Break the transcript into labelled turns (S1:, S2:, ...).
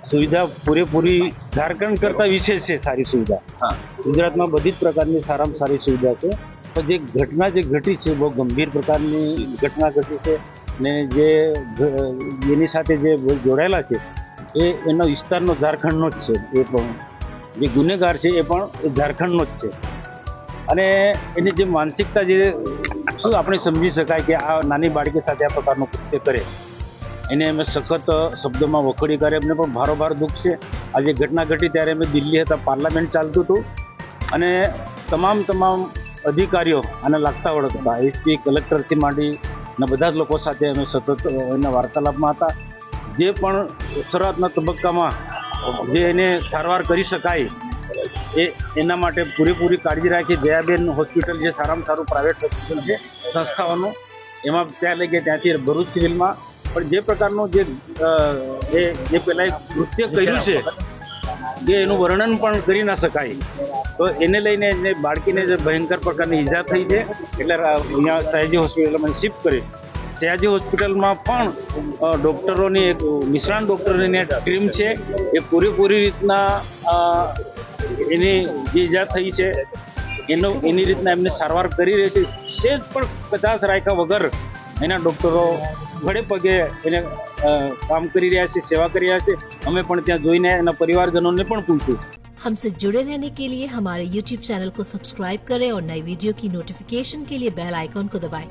S1: સુવિધા પૂરેપૂરી ઝારખંડ કરતાં વિશેષ છે સારી સુવિધા. ગુજરાતમાં બધી જ પ્રકારની સારામાં સારી સુવિધા છે. પણ જે ઘટના જે ઘટી છે બહુ ગંભીર પ્રકારની ઘટના ઘટી છે ને જે એની સાથે જે જોડાયેલા છે એનો વિસ્તારનો ઝારખંડનો જ છે. એ પણ જે ગુનેગાર છે એ પણ ઝારખંડનો જ છે. અને એની જે માનસિકતા જે શું આપણે સમજી શકાય કે આ નાની બાળકી સાથે આ પ્રકારનું કૃત્ય કરે, એને અમે સખત શબ્દોમાં વખોડી કરે. એમને પણ ભારોભાર દુઃખ છે. આજે ઘટના ઘટી ત્યારે અમે દિલ્હી હતા, પાર્લામેન્ટ ચાલતું હતું અને તમામ અધિકારીઓ આને લાગતા વળગતા એસપી કલેક્ટરથી માંડી અને બધા જ લોકો સાથે અમે સતત એના વાર્તાલાપમાં હતા. જે પણ શરૂઆતના તબક્કામાં જે એને સારવાર કરી શકાય એના માટે પૂરેપૂરી કાળજી રાખી. દયાબેન હોસ્પિટલ જે સારામાં સારું પ્રાઇવેટ હોસ્પિટલ છે સંસ્થાઓનું, એમાં ત્યાં લઈ ગયા. ત્યાંથી ભરૂચ સિવિલમાં પણ જે પ્રકારનું જે પેલા એક કૃત્ય કર્યું છે જે એનું વર્ણન પણ કરી ના શકાય. તો એને લઈને એને બાળકીને જે ભયંકર પ્રકારની ઈજા થઈ છે એટલે અહીંયા સયાજી હોસ્પિટલમાં શિફ્ટ કરી. સયાજી હોસ્પિટલમાં પણ ડૉક્ટરોની એક નિષ્ણાત ડૉક્ટરોની ટીમ છે એ પૂરેપૂરી રીતના એની જે ઈજા થઈ છે એની રીતના એમને સારવાર કરી રહી છે. સેજ પણ 50 રાખ્યા વગર એના ડૉક્ટરો ઘડે પગે એને કામ કરી રહ્યા છે, સેવા કરી રહ્યા છે. અમે પણ ત્યાં જોઈને એના પરિવારજનોને પણ પૂછ્યું.
S2: हमसे जुड़े रहने के लिए हमारे YouTube चैनल को सब्सक्राइब करें और नई वीडियो की नोटिफिकेशन के लिए बेल आइकॉन को दबाएं